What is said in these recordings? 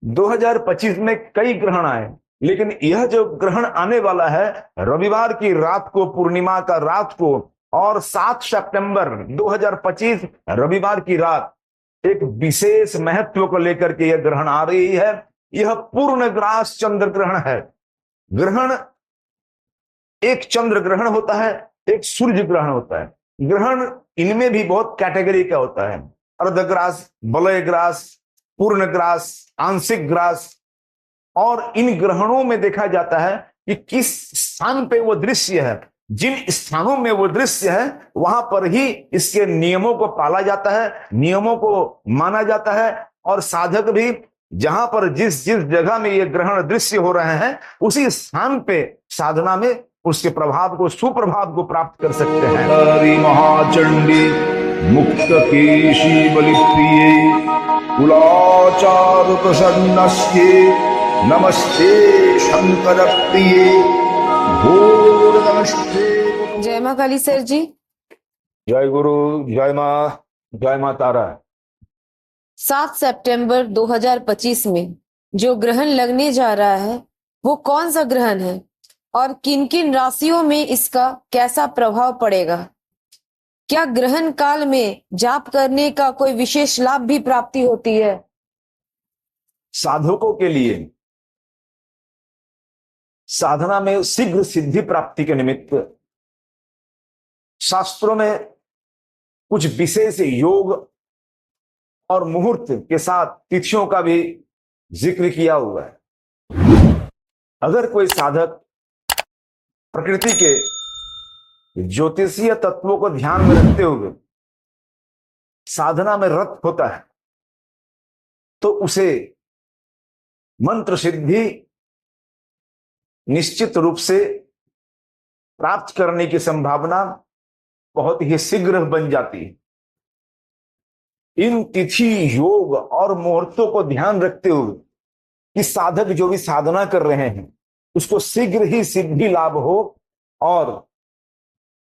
2025 में कई ग्रहण आए, लेकिन यह जो ग्रहण आने वाला है रविवार की रात को, पूर्णिमा का रात को, और 7 सितंबर 2025 रविवार की रात एक विशेष महत्व को लेकर के यह ग्रहण आ रही है। यह पूर्ण ग्रास चंद्र ग्रहण है। ग्रहण, एक चंद्र ग्रहण होता है, एक सूर्य ग्रहण होता है। ग्रहण इनमें भी बहुत कैटेगरी का होता है, अर्धग्रास, वलय ग्रास, पूर्ण ग्रास, आंशिक ग्रास। और इन ग्रहणों में देखा जाता है कि किस स्थान पे वो दृश्य है। जिन स्थानों में वो दृश्य है वहां पर ही इसके नियमों को पाला जाता है, नियमों को माना जाता है। और साधक भी जहां पर जिस जिस जगह में ये ग्रहण दृश्य हो रहे हैं उसी स्थान पे साधना में उसके प्रभाव को, सुप्रभाव को प्राप्त कर सकते हैं। हरि महाचंडी मुक्त केशी बलिप्रिये कुलाचार प्रसन्नस्ये नमस्ते शंकर प्रिये घोर नमस्ते। जय मां काली सर जी। जय गुरु, जय मां, जय मां तारा। 7 सितंबर 2025 में जो ग्रहण लगने जा रहा है वो कौन सा ग्रहण है और किन किन राशियों में इसका कैसा प्रभाव पड़ेगा? क्या ग्रहण काल में जाप करने का कोई विशेष लाभ भी प्राप्ति होती है? साधकों के लिए साधना में शीघ्र सिद्धि प्राप्ति के निमित्त शास्त्रों में कुछ विशेष योग और मुहूर्त के साथ तिथियों का भी जिक्र किया हुआ है। अगर कोई साधक प्रकृति के ज्योतिषीय तत्वों को ध्यान में रखते हुए साधना में रत होता है तो उसे मंत्र सिद्धि निश्चित रूप से प्राप्त करने की संभावना बहुत ही शीघ्र बन जाती है। इन तिथि, योग और मुहूर्तों को ध्यान रखते हुए कि साधक जो भी साधना कर रहे हैं उसको शीघ्र ही सिद्धि लाभ हो और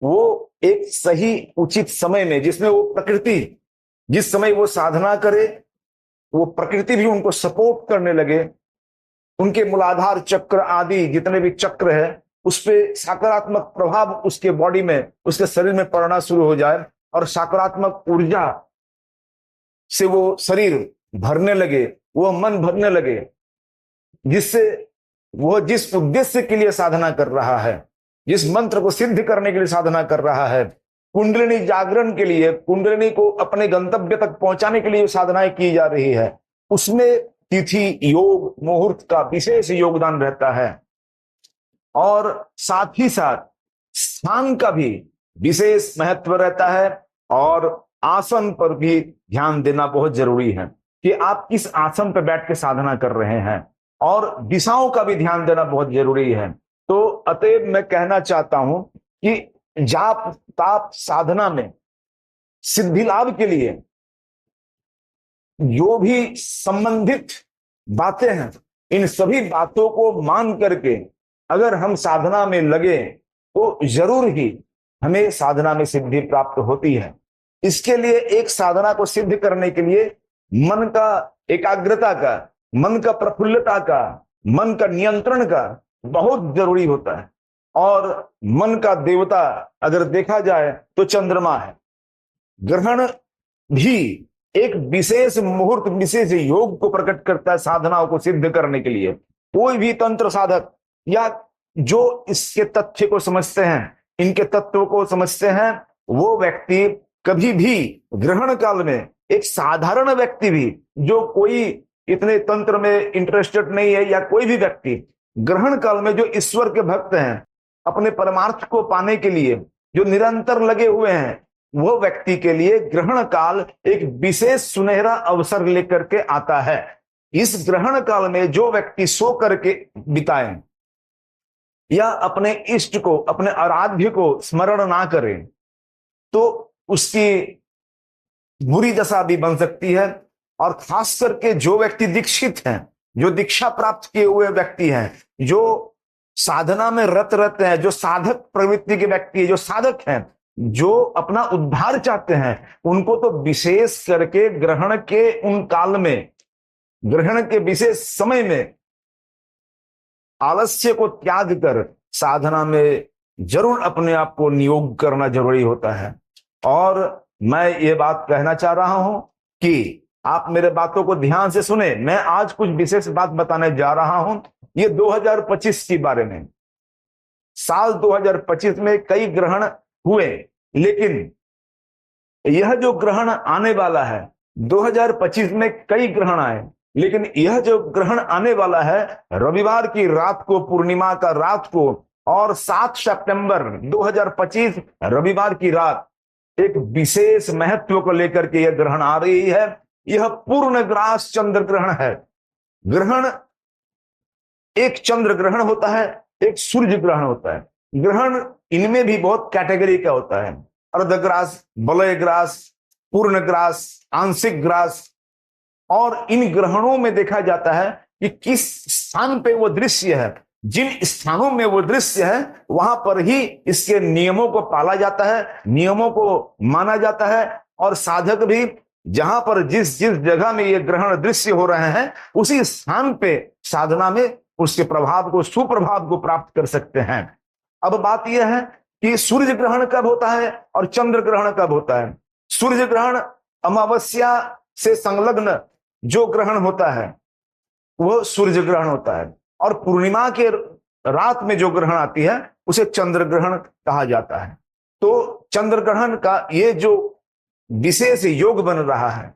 वो एक सही उचित समय में, जिसमें वो प्रकृति, जिस समय वो साधना करे वो प्रकृति भी उनको सपोर्ट करने लगे, उनके मूलाधार चक्र आदि जितने भी चक्र है उस पे सकारात्मक प्रभाव उसके बॉडी में, उसके शरीर में पड़ना शुरू हो जाए और सकारात्मक ऊर्जा से वो शरीर भरने लगे, वो मन भरने लगे, जिससे वो जिस उद्देश्य के लिए साधना कर रहा है, जिस मंत्र को सिद्ध करने के लिए साधना कर रहा है, कुंडलिनी जागरण के लिए, कुंडलिनी को अपने गंतव्य तक पहुंचाने के लिए साधनाएं की जा रही है, उसमें तिथि, योग, मुहूर्त का विशेष योगदान रहता है। और साथ ही साथ स्थान का भी विशेष महत्व रहता है और आसन पर भी ध्यान देना बहुत जरूरी है कि आप किस आसन पर बैठ के साधना कर रहे हैं, और दिशाओं का भी ध्यान देना बहुत जरूरी है। तो अतएव मैं कहना चाहता हूं कि जाप ताप साधना में सिद्धि लाभ के लिए जो भी संबंधित बातें हैं, इन सभी बातों को मान करके अगर हम साधना में लगे तो जरूर ही हमें साधना में सिद्धि प्राप्त होती है। इसके लिए एक साधना को सिद्ध करने के लिए मन का एकाग्रता का, मन का प्रफुल्लता का, मन का नियंत्रण का बहुत जरूरी होता है। और मन का देवता अगर देखा जाए तो चंद्रमा है। ग्रहण भी एक विशेष मुहूर्त, विशेष योग को प्रकट करता है साधनाओं को सिद्ध करने के लिए। कोई भी तंत्र साधक या जो इसके तथ्य को समझते हैं, इनके तत्व को समझते हैं, वो व्यक्ति कभी भी ग्रहण काल में, एक साधारण व्यक्ति भी जो कोई इतने तंत्र में इंटरेस्टेड नहीं है, या कोई भी व्यक्ति ग्रहण काल में जो ईश्वर के भक्त हैं, अपने परमार्थ को पाने के लिए जो निरंतर लगे हुए हैं, वो व्यक्ति के लिए ग्रहण काल एक विशेष सुनहरा अवसर लेकर के आता है। इस ग्रहण काल में जो व्यक्ति सो करके बिताए या अपने इष्ट को, अपने आराध्य को स्मरण ना करे तो उसकी बुरी दशा भी बन सकती है। और खास करके जो व्यक्ति दीक्षित हैं, जो दीक्षा प्राप्त किए हुए व्यक्ति हैं, जो साधना में रत रहते हैं, जो साधक प्रवृत्ति के व्यक्ति, जो साधक हैं, जो अपना उद्धार चाहते हैं, उनको तो विशेष करके ग्रहण के उन काल में ग्रहण के विशेष समय में आलस्य को त्याग कर साधना में जरूर अपने आप को नियोग करना जरूरी होता है। और मैं ये बात कहना चाह रहा हूं कि आप मेरे बातों को ध्यान से सुने। मैं आज कुछ विशेष बात बताने जा रहा हूं, ये 2025 के बारे में। साल 2025 में कई ग्रहण हुए, लेकिन यह जो ग्रहण आने वाला है 2025 में कई ग्रहण आए, लेकिन यह जो ग्रहण आने वाला है रविवार की रात को, पूर्णिमा का रात को, और 7 सितंबर 2025 रविवार की रात एक विशेष महत्व को लेकर के यह ग्रहण आ रही है। यह पूर्णग्रास चंद्र ग्रहण है। ग्रहण, एक चंद्र ग्रहण होता है, एक सूर्य ग्रहण होता है। ग्रहण इनमें भी बहुत कैटेगरी का होता है, अर्धग्रास, वलय ग्रास, पूर्णग्रास, आंशिक ग्रास। और इन ग्रहणों में देखा जाता है कि किस स्थान पे वो दृश्य है। जिन स्थानों में वो दृश्य है वहां पर ही इसके नियमों को पाला जाता है, नियमों को माना जाता है, और साधक भी जहां पर जिस जिस जगह में ये ग्रहण दृश्य हो रहे हैं उसी स्थान पे साधना में उसके प्रभाव को, सुप्रभाव को प्राप्त कर सकते हैं। अब बात यह है कि सूर्य ग्रहण कब होता है और चंद्र ग्रहण कब होता है। सूर्य ग्रहण अमावस्या से संलग्न जो ग्रहण होता है वह सूर्य ग्रहण होता है, और पूर्णिमा के रात में जो ग्रहण आती है उसे चंद्र ग्रहण कहा जाता है। तो चंद्र ग्रहण का ये जो विशेष योग बन रहा है,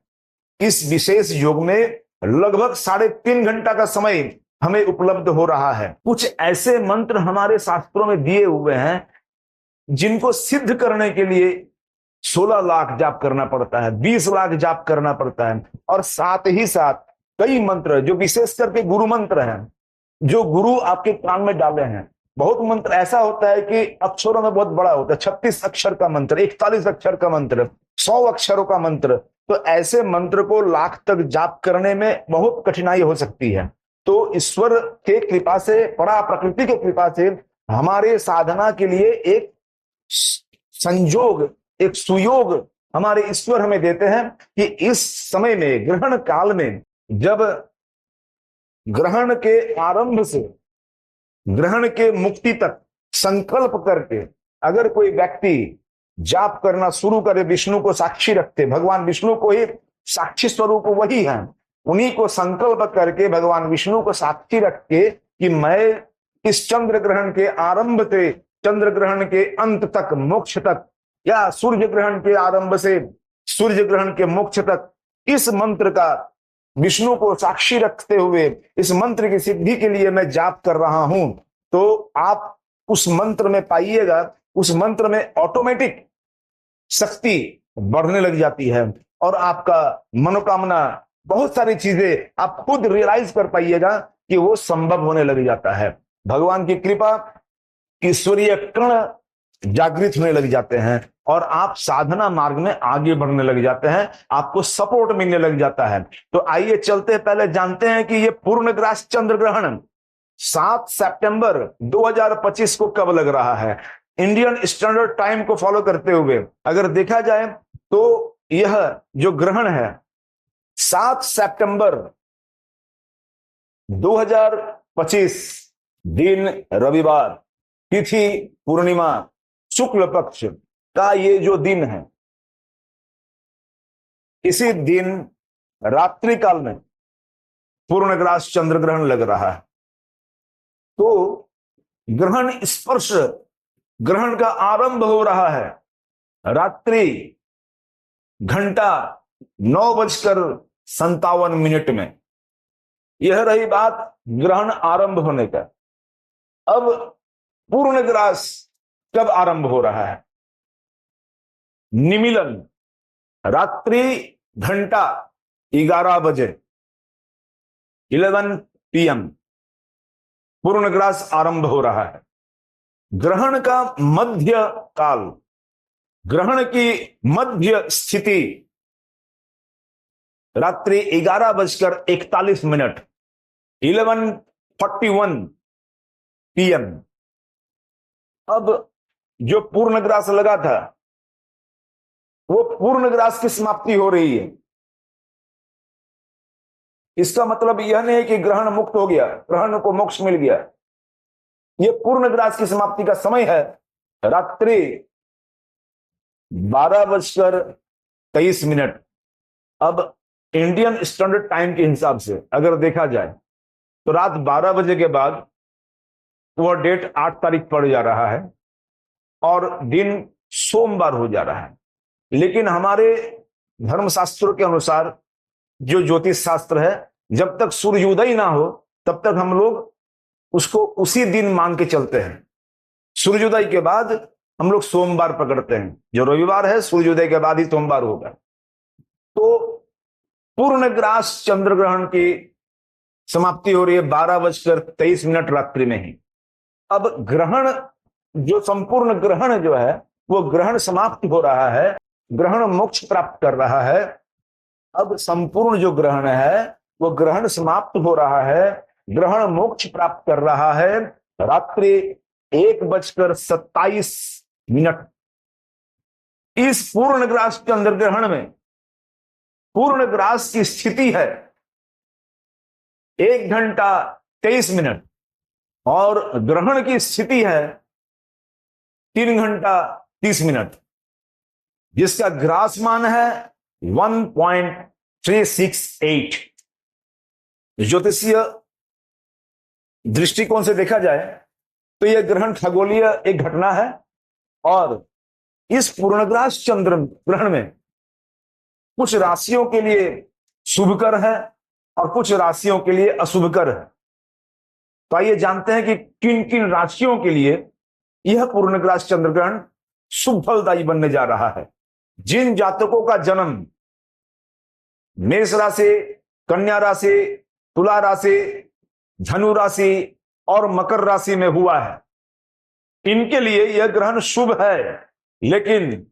इस विशेष योग में लगभग 3.5 घंटा का समय हमें उपलब्ध हो रहा है। कुछ ऐसे मंत्र हमारे शास्त्रों में दिए हुए हैं जिनको सिद्ध करने के लिए 16 लाख जाप करना पड़ता है, 20 लाख जाप करना पड़ता है, और साथ ही साथ कई मंत्र जो विशेष करके गुरु मंत्र हैं, जो गुरु आपके कान में डाले हैं। बहुत मंत्र ऐसा होता है कि अक्षरों में बहुत बड़ा होता है, 36 अक्षर का मंत्र, 41 अक्षर का मंत्र, 100 अक्षरों का मंत्र। तो ऐसे मंत्र को लाख तक जाप करने में बहुत कठिनाई हो सकती है। तो ईश्वर के कृपा से, परा प्रकृति के कृपा से हमारे साधना के लिए एक संयोग, एक सुयोग हमारे ईश्वर हमें देते हैं कि इस समय में, ग्रहण काल में, जब ग्रहण के आरंभ से ग्रहण के मुक्ति तक संकल्प करके अगर कोई व्यक्ति जाप करना शुरू करे, विष्णु को साक्षी रखते, भगवान विष्णु को ही साक्षी स्वरूप वही है, उन्हीं को संकल्प करके भगवान विष्णु को साक्षी रख के कि मैं इस चंद्र ग्रहण के आरंभ से चंद्र ग्रहण के अंत तक, मोक्ष तक, या सूर्य ग्रहण के आरंभ से सूर्य ग्रहण के मोक्ष तक, इस मंत्र का विष्णु को साक्षी रखते हुए इस मंत्र की सिद्धि के लिए मैं जाप कर रहा हूं, तो आप उस मंत्र में पाइएगा, उस मंत्र में ऑटोमेटिक शक्ति बढ़ने लग जाती है, और आपका मनोकामना, बहुत सारी चीजें आप खुद रियलाइज कर पाइएगा कि वो संभव होने लग जाता है। भगवान की कृपा, ईश्वरीय कण जागृत होने लग जाते हैं, और आप साधना मार्ग में आगे बढ़ने लग जाते हैं, आपको सपोर्ट मिलने लग जाता है। तो आइए चलते पहले जानते हैं कि ये पूर्णग्रास चंद्र ग्रहण 7 सितंबर 2025 को कब लग रहा है। इंडियन स्टैंडर्ड टाइम को फॉलो करते हुए अगर देखा जाए तो यह जो ग्रहण है 7 सितंबर 2025, दिन रविवार, तिथि पूर्णिमा, शुक्ल पक्ष का ये जो दिन है, इसी दिन रात्रि काल में पूर्णग्रास चंद्र ग्रहण लग रहा है। तो ग्रहण स्पर्श, ग्रहण का आरंभ हो रहा है रात्रि घंटा 9:57 में। यह रही बात ग्रहण आरंभ होने का। अब पूर्णग्रास कब आरंभ हो रहा है? निमीलन रात्रि घंटा 11 बजे, 11 PM पूर्णग्रास आरंभ हो रहा है। ग्रहण का मध्य काल, ग्रहण की मध्य स्थिति रात्रि 11:41, 11:41 PM। अब जो पूर्णग्रास लगा था वो पूर्णग्रास की समाप्ति हो रही है। इसका मतलब यह नहीं है कि ग्रहण मुक्त हो गया, ग्रहण को मोक्ष मिल गया। यह पूर्ण ग्रास की समाप्ति का समय है रात्रि 12:23। अब इंडियन स्टैंडर्ड टाइम के हिसाब से अगर देखा जाए तो रात 12 बजे के बाद वह डेट 8 तारीख पड़ जा रहा है और दिन सोमवार हो जा रहा है। लेकिन हमारे धर्मशास्त्रों के अनुसार जो ज्योतिष शास्त्र है, जब तक सूर्योदय ना हो तब तक हम लोग उसको उसी दिन मान के चलते हैं। सूर्योदय के बाद हम लोग सोमवार पकड़ते हैं, जो रविवार है सूर्योदय के बाद ही सोमवार होगा। तो पूर्ण ग्रास चंद्र ग्रहण की समाप्ति हो रही है 12:23 रात्रि में ही। अब ग्रहण, जो संपूर्ण ग्रहण जो है वो ग्रहण समाप्त हो रहा है, ग्रहण मोक्ष प्राप्त कर रहा है। अब संपूर्ण जो ग्रहण है वो ग्रहण समाप्त हो रहा है, ग्रहण मोक्ष प्राप्त कर रहा है रात्रि 1:27। इस पूर्ण ग्रास चंद्र ग्रहण में पूर्ण ग्रास की स्थिति है 1 घंटा 23 मिनट और ग्रहण की स्थिति है 3 घंटा 30 मिनट, जिसका ग्रास मान है 1.368। ज्योतिषीय दृष्टिकोण से देखा जाए तो यह ग्रहण खगोलीय एक घटना है और इस पूर्णग्रास चंद्र ग्रहण में कुछ राशियों के लिए शुभकर है और कुछ राशियों के लिए अशुभकर है। तो आइए जानते हैं कि किन किन राशियों के लिए यह पूर्णग्रास चंद्र ग्रहण शुभ फलदायी बनने जा रहा है। जिन जातकों का जन्म मेष राशि, कन्या राशि, तुला राशि, धनु राशि और मकर राशि में हुआ है, इनके लिए यह ग्रहण शुभ है, लेकिन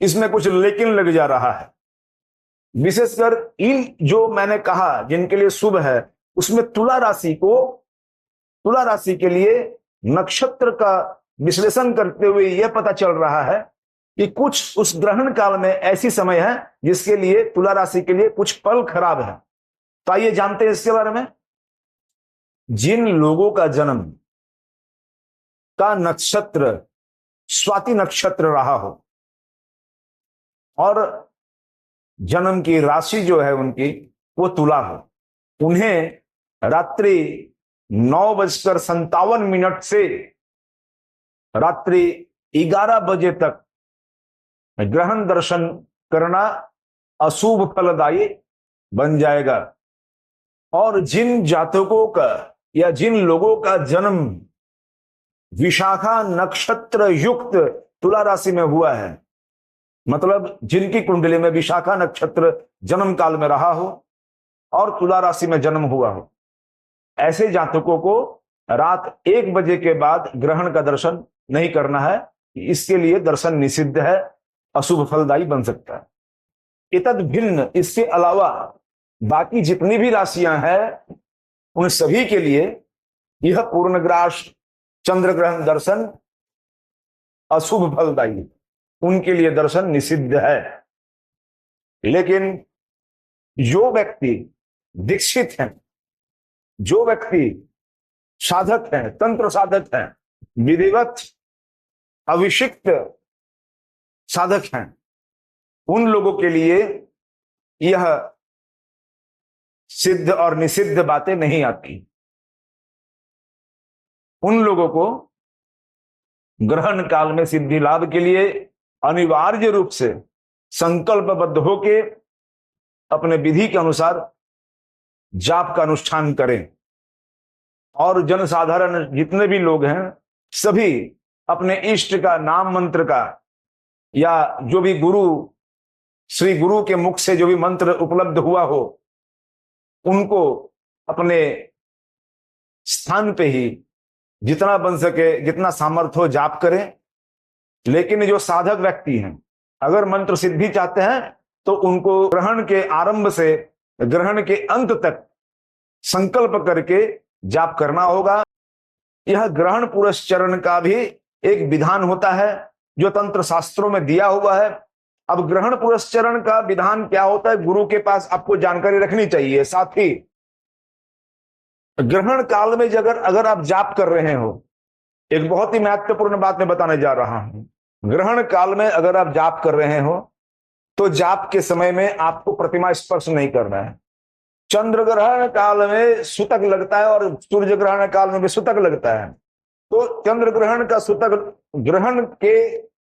इसमें कुछ लेकिन लग जा रहा है। विशेषकर इन जो मैंने कहा जिनके लिए शुभ है, उसमें तुला राशि के लिए नक्षत्र का विश्लेषण करते हुए यह पता चल रहा है कि कुछ उस ग्रहण काल में ऐसी समय है जिसके लिए तुला राशि के लिए कुछ पल खराब है। तो आइए जानते हैं इसके बारे में। जिन लोगों का जन्म का नक्षत्र स्वाति नक्षत्र रहा हो और जन्म की राशि जो है उनकी वो तुला हो, उन्हें रात्रि 9:57 से रात्रि 11 बजे तक ग्रहण दर्शन करना अशुभ फलदायी बन जाएगा। और जिन जातकों का या जिन लोगों का जन्म विशाखा नक्षत्र युक्त तुला राशि में हुआ है, मतलब जिनकी कुंडली में विशाखा नक्षत्र जन्म काल में रहा हो और तुला राशि में जन्म हुआ हो, ऐसे जातकों को रात 1 बजे के बाद ग्रहण का दर्शन नहीं करना है। इसके लिए दर्शन निषिद्ध है, अशुभ फलदायी बन सकता है। इतद भिन्न, इसके अलावा बाकी जितनी भी राशियां हैं उन सभी के लिए यह पूर्णग्रास चंद्र ग्रहण दर्शन अशुभ फलदायी, उनके लिए दर्शन निषिद्ध है। लेकिन जो व्यक्ति दीक्षित हैं, जो व्यक्ति साधक हैं, तंत्र साधक हैं, विधिवत अभिषिक्त साधक हैं, उन लोगों के लिए यह सिद्ध और निषिद्ध बातें नहीं आती। उन लोगों को ग्रहण काल में सिद्धि लाभ के लिए अनिवार्य रूप से संकल्पबद्ध होके अपने विधि के अनुसार जाप का अनुष्ठान करें। और जनसाधारण जितने भी लोग हैं सभी अपने इष्ट का नाम मंत्र का या जो भी श्री गुरु के मुख से जो भी मंत्र उपलब्ध हुआ हो उनको अपने स्थान पे ही जितना बन सके, जितना सामर्थ्य हो जाप करें। लेकिन जो साधक व्यक्ति हैं अगर मंत्र सिद्धि चाहते हैं तो उनको ग्रहण के आरंभ से ग्रहण के अंत तक संकल्प करके जाप करना होगा। यह ग्रहण पुरस्चरण का भी एक विधान होता है जो तंत्र शास्त्रों में दिया हुआ है। अब ग्रहण पुरस्चरण का विधान क्या होता है, गुरु के पास आपको जानकारी रखनी चाहिए। साथ ही ग्रहण काल में अगर अगर आप जाप कर रहे हो, एक बहुत ही महत्वपूर्ण बात मैं बताने जा रहा हूं। ग्रहण काल में अगर आप जाप कर रहे हो तो जाप के समय में आपको प्रतिमा स्पर्श नहीं करना है। चंद्र ग्रहण काल में सूतक लगता है और सूर्य ग्रहण काल में भी सूतक लगता है। तो चंद्र ग्रहण का सूतक ग्रहण के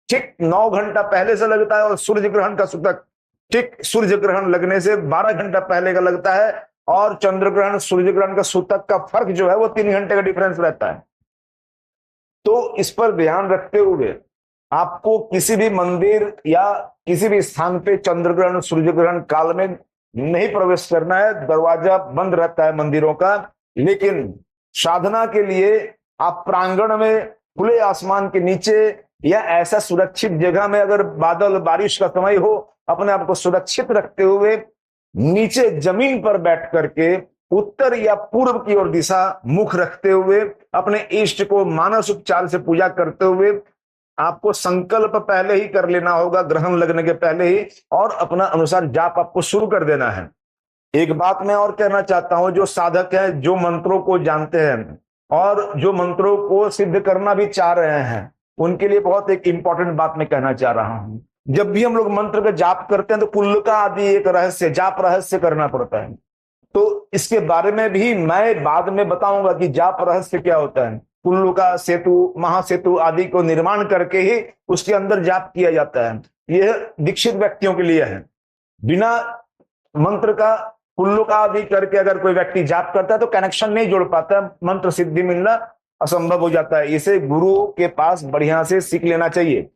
ठीक 9 घंटा पहले से लगता है और सूर्य ग्रहण का सूतक ठीक सूर्य ग्रहण लगने से 12 घंटा पहले का लगता है। और चंद्र ग्रहण सूर्य ग्रहण का सूतक का फर्क जो है वो 3 घंटे का डिफरेंस रहता है। तो इस पर ध्यान रखते हुए आपको किसी भी मंदिर या किसी भी स्थान पे चंद्र ग्रहण सूर्य ग्रहण काल में नहीं प्रवेश करना है। दरवाजा बंद रहता है मंदिरों का, लेकिन साधना के लिए आप प्रांगण में खुले आसमान के नीचे या ऐसा सुरक्षित जगह में, अगर बादल बारिश का समय हो, अपने आप को सुरक्षित रखते हुए नीचे जमीन पर बैठ करके उत्तर या पूर्व की ओर दिशा मुख रखते हुए अपने इष्ट को मानस उपचार से पूजा करते हुए आपको संकल्प पहले ही कर लेना होगा, ग्रहण लगने के पहले ही, और अपना अनुसार जाप आपको शुरू कर देना है। एक बात मैं और कहना चाहता हूं, जो साधक हैं, जो मंत्रों को जानते हैं और जो मंत्रों को सिद्ध करना भी चाह रहे हैं, उनके लिए बहुत एक इंपॉर्टेंट बात मैं कहना चाह रहा हूं। जब भी हम लोग मंत्र का जाप करते हैं तो कुल्लका आदि एक रहस्य, जाप रहस्य करना पड़ता है। तो इसके बारे में भी मैं बाद में बताऊंगा कि जाप रहस्य क्या होता है। कुल्लका सेतु, महासेतु आदि को निर्माण करके ही उसके अंदर जाप किया जाता है। यह दीक्षित व्यक्तियों के लिए है। बिना मंत्र का कुल्लका आदि करके अगर कोई व्यक्ति जाप करता है तो कनेक्शन नहीं जोड़ पाता, मंत्र सिद्धि मिलना असंभव हो जाता है। इसे गुरु के पास बढ़िया से सीख लेना चाहिए।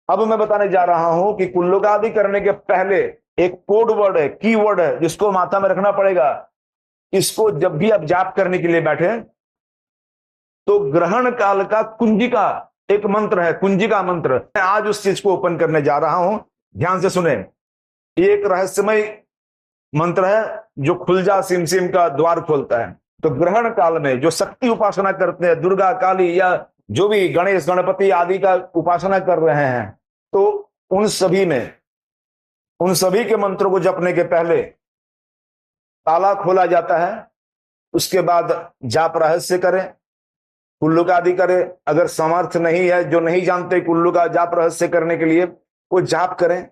अब मैं बताने जा रहा हूं कि कुल्लका आदि करने के पहले एक कोड वर्ड है, की वर्ड है, जिसको माथा में रखना पड़ेगा। इसको जब भी आप जाप करने के लिए बैठे तो ग्रहण काल का कुंजिका एक मंत्र है, कुंजिका मंत्र। मैं आज उस चीज को ओपन करने जा रहा हूं, ध्यान से सुने। एक रहस्यमय मंत्र है जो खुल जा सिम सिम का द्वार खोलता है। तो ग्रहण काल में जो शक्ति उपासना करते हैं, दुर्गा काली या जो भी गणेश गणपति आदि का उपासना कर रहे हैं, तो उन सभी के मंत्रों को जपने के पहले ताला खोला जाता है। उसके बाद जाप रहस्य करें, कुल्लुका आदि करें। अगर सामर्थ्य नहीं है, जो नहीं जानते कुल्लुका जाप रहस्य करने के लिए, वो जाप करें,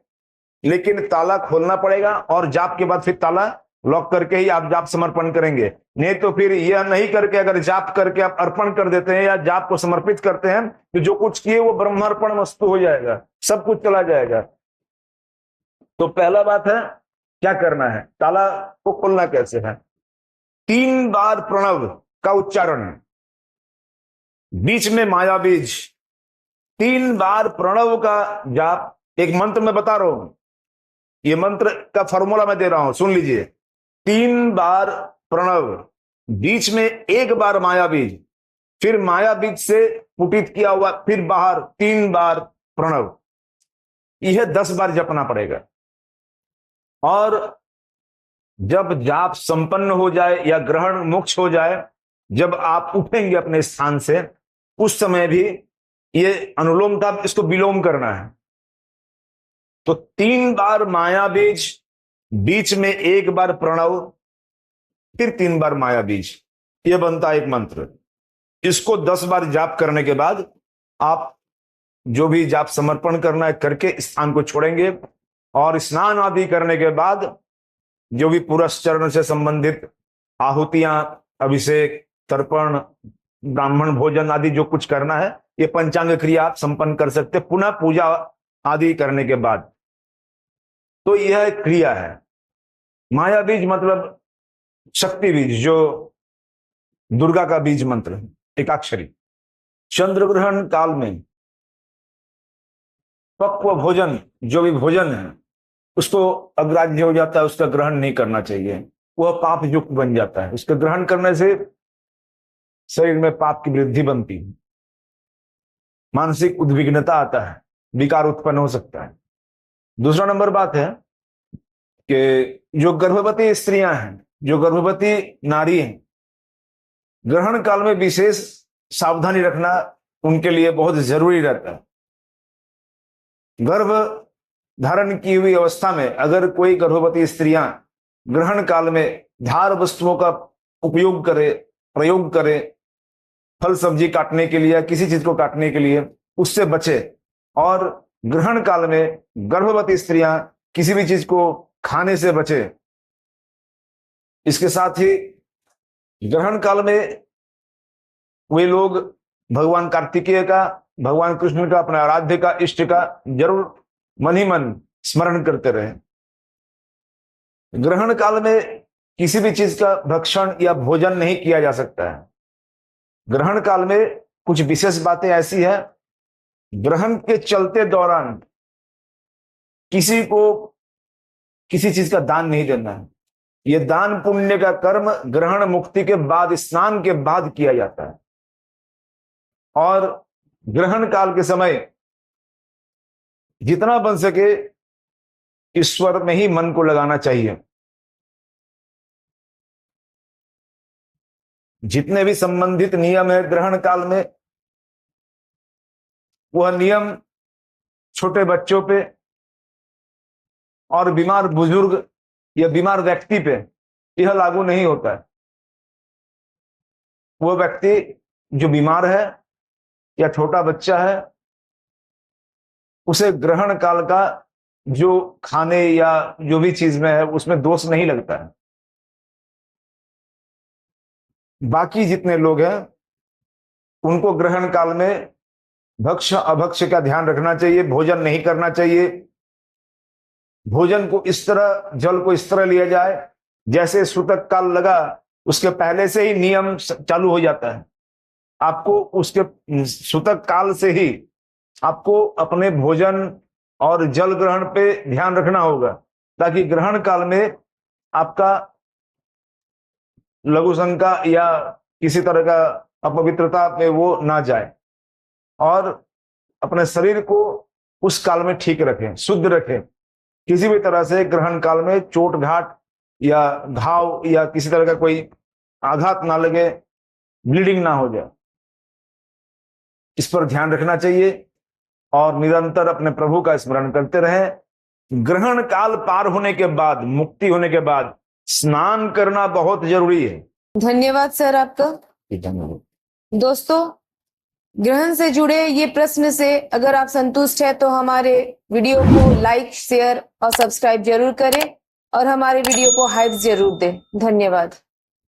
लेकिन ताला खोलना पड़ेगा और जाप के बाद फिर ताला लॉक करके ही आप जाप समर्पण करेंगे। नहीं तो फिर यह नहीं करके अगर जाप करके आप अर्पण कर देते हैं या जाप को समर्पित करते हैं तो जो कुछ किए वो ब्रह्मार्पण वस्तु हो जाएगा, सब कुछ चला जाएगा। तो पहला बात है क्या करना है, ताला को खोलना कैसे है। 3 बार प्रणव का उच्चारण, बीच में माया बीज, 3 बार प्रणव का जाप। एक मंत्र मैं बता रहा हूं, ये मंत्र का फॉर्मूला मैं दे रहा हूं, सुन लीजिए। 3 बार प्रणव, बीच में 1 बार माया बीज, फिर माया बीज से पुटित किया हुआ, फिर बाहर 3 बार प्रणव। यह 10 बार जपना पड़ेगा। और जब जाप संपन्न हो जाए या ग्रहण मोक्ष हो जाए, जब आप उठेंगे अपने स्थान से, उस समय भी ये अनुलोम था, इसको विलोम करना है। तो 3 बार माया बीज, बीच में 1 बार प्रणव, फिर 3 बार माया बीज, यह बनता है एक मंत्र। इसको 10 बार जाप करने के बाद आप जो भी जाप समर्पण करना है करके स्थान को छोड़ेंगे। और स्नान आदि करने के बाद जो भी पुरस्चरण से संबंधित आहुतियां, अभिषेक, तर्पण, ब्राह्मण भोजन आदि जो कुछ करना है, ये पंचांग क्रिया आप संपन्न कर सकते पुनः पूजा आदि करने के बाद। तो यह एक क्रिया है। माया बीज मतलब शक्ति बीज, जो दुर्गा का बीज मंत्र है, एकाक्षरी। चंद्र ग्रहण काल में पक्व भोजन, जो भी भोजन है, उसको अग्राह्य हो जाता है, उसका ग्रहण नहीं करना चाहिए, वह पाप युक्त बन जाता है। उसके ग्रहण करने से शरीर में पाप की वृद्धि बनती है, मानसिक उद्विग्नता आता है, विकार उत्पन्न हो सकता है। दूसरा नंबर बात है कि जो गर्भवती स्त्रियां हैं, जो गर्भवती नारी हैं, ग्रहण काल में विशेष सावधानी रखना उनके लिए बहुत जरूरी रहता है। गर्भ धारण की हुई अवस्था में अगर कोई गर्भवती स्त्रियां ग्रहण काल में धार वस्तुओं का उपयोग करे, प्रयोग करे, फल सब्जी काटने के लिए, किसी चीज को काटने के लिए, उससे बचे। और ग्रहण काल में गर्भवती स्त्रियां किसी भी चीज को खाने से बचे। इसके साथ ही ग्रहण काल में वे लोग भगवान कार्तिकेय का, भगवान कृष्ण का, अपने आराध्य का, इष्ट का जरूर मन ही मन स्मरण करते रहे। ग्रहण काल में किसी भी चीज का भक्षण या भोजन नहीं किया जा सकता है। ग्रहण काल में कुछ विशेष बातें ऐसी है, ग्रहण के चलते दौरान किसी को किसी चीज का दान नहीं देना है। यह दान पुण्य का कर्म ग्रहण मुक्ति के बाद, स्नान के बाद किया जाता है। और ग्रहण काल के समय जितना बन सके ईश्वर में ही मन को लगाना चाहिए। जितने भी संबंधित नियम है ग्रहण काल में, वह नियम छोटे बच्चों पे और बीमार बुजुर्ग या बीमार व्यक्ति पे यह लागू नहीं होता है। वह व्यक्ति जो बीमार है या छोटा बच्चा है, उसे ग्रहण काल का जो खाने या जो भी चीज में है उसमें दोष नहीं लगता है। बाकी जितने लोग हैं उनको ग्रहण काल में भक्ष्य अभक्ष्य का ध्यान रखना चाहिए, भोजन नहीं करना चाहिए। भोजन को इस तरह, जल को इस तरह लिया जाए जैसे सूतक काल लगा उसके पहले से ही नियम चालू हो जाता है। आपको उसके सूतक काल से ही आपको अपने भोजन और जल ग्रहण पे ध्यान रखना होगा, ताकि ग्रहण काल में आपका लघु शंका या किसी तरह का अपवित्रता में वो ना जाए। और अपने शरीर को उस काल में ठीक रखें, शुद्ध रखें। किसी भी तरह से ग्रहण काल में चोट घाट या घाव या किसी तरह का कोई आघात ना लगे, ब्लीडिंग ना हो जाए, इस पर ध्यान रखना चाहिए। और निरंतर अपने प्रभु का स्मरण करते रहें। ग्रहण काल पार होने के बाद, मुक्ति होने के बाद स्नान करना बहुत जरूरी है। धन्यवाद सर आपका। दोस्तों, ग्रहण से जुड़े ये प्रश्न से अगर आप संतुष्ट हैं तो हमारे वीडियो को लाइक, शेयर और सब्सक्राइब जरूर करें और हमारे वीडियो को हाइप जरूर दें। धन्यवाद।